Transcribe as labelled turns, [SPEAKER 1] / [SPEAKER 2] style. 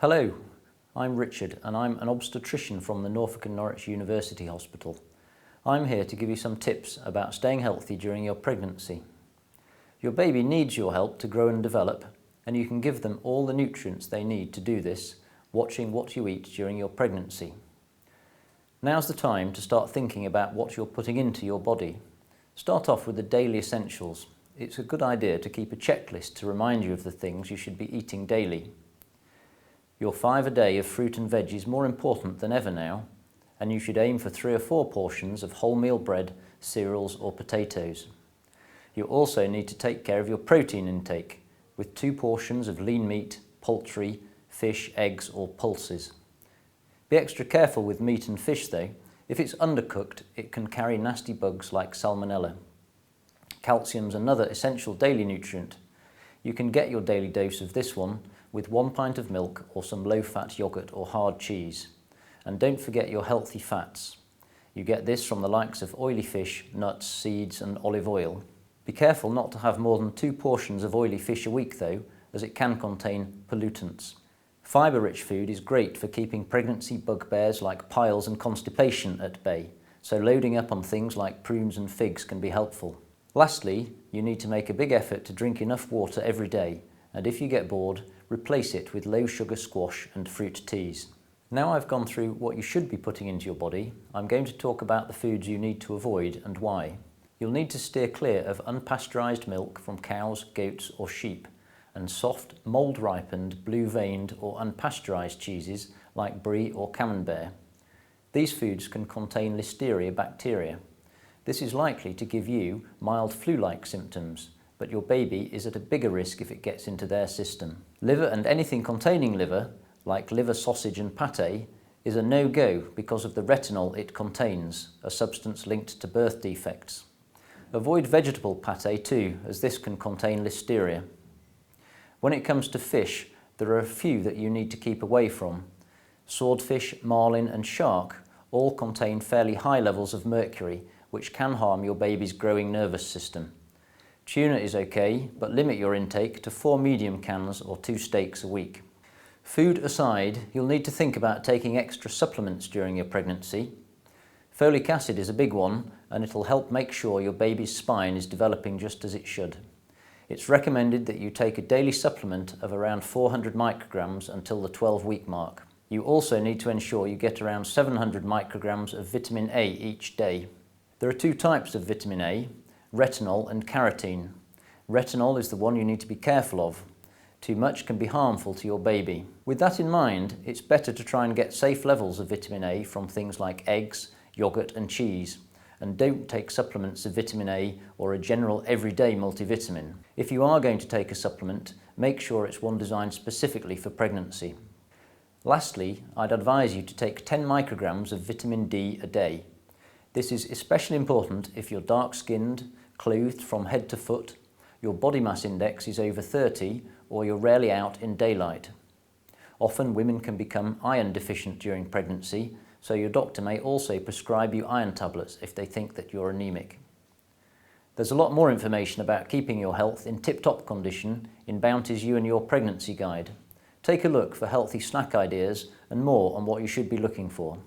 [SPEAKER 1] Hello, I'm Richard and I'm an obstetrician from the Norfolk and Norwich University Hospital. I'm here to give you some tips about staying healthy during your pregnancy. Your baby needs your help to grow and develop, and you can give them all the nutrients they need to do this, watching what you eat during your pregnancy. Now's the time to start thinking about what you're putting into your body. Start off with the daily essentials. It's a good idea to keep a checklist to remind you of the things you should be eating daily. Your 5 a day of fruit and veg is more important than ever now, and you should aim for 3 or 4 portions of wholemeal bread, cereals or potatoes. You also need to take care of your protein intake with 2 portions of lean meat, poultry, fish, eggs or pulses. Be extra careful with meat and fish though. If it's undercooked, it can carry nasty bugs like salmonella. Calcium's another essential daily nutrient. You can get your daily dose of this one with 1 pint of milk or some low-fat yogurt or hard cheese. And don't forget your healthy fats. You get this from the likes of oily fish, nuts, seeds and olive oil. Be careful not to have more than 2 portions of oily fish a week though, as it can contain pollutants. Fibre-rich food is great for keeping pregnancy bugbears like piles and constipation at bay, so loading up on things like prunes and figs can be helpful. Lastly, you need to make a big effort to drink enough water every day, and if you get bored, replace it with low-sugar squash and fruit teas. Now I've gone through what you should be putting into your body, I'm going to talk about the foods you need to avoid and why. You'll need to steer clear of unpasteurised milk from cows, goats or sheep, and soft, mould-ripened, blue-veined or unpasteurised cheeses like brie or camembert. These foods can contain listeria bacteria. This is likely to give you mild flu-like symptoms, but your baby is at a bigger risk if it gets into their system. Liver and anything containing liver, like liver sausage and pâté, is a no-go because of the retinol it contains, a substance linked to birth defects. Avoid vegetable pâté too, as this can contain listeria. When it comes to fish, there are a few that you need to keep away from. Swordfish, marlin and shark all contain fairly high levels of mercury, which can harm your baby's growing nervous system. Tuna is okay, but limit your intake to 4 medium cans or 2 steaks a week. Food aside, you'll need to think about taking extra supplements during your pregnancy. Folic acid is a big one, and it'll help make sure your baby's spine is developing just as it should. It's recommended that you take a daily supplement of around 400 micrograms until the 12-week mark. You also need to ensure you get around 700 micrograms of vitamin A each day. There are 2 types of vitamin A, retinol and carotene. Retinol is the one you need to be careful of. Too much can be harmful to your baby. With that in mind, it's better to try and get safe levels of vitamin A from things like eggs, yogurt and cheese, and don't take supplements of vitamin A or a general everyday multivitamin. If you are going to take a supplement, make sure it's one designed specifically for pregnancy. Lastly, I'd advise you to take 10 micrograms of vitamin D a day. This is especially important if you're dark-skinned, clothed from head to foot, your body mass index is over 30, or you're rarely out in daylight. Often women can become iron deficient during pregnancy, so your doctor may also prescribe you iron tablets if they think that you're anemic. There's a lot more information about keeping your health in tip-top condition in Bounty's You and Your Pregnancy Guide. Take a look for healthy snack ideas and more on what you should be looking for.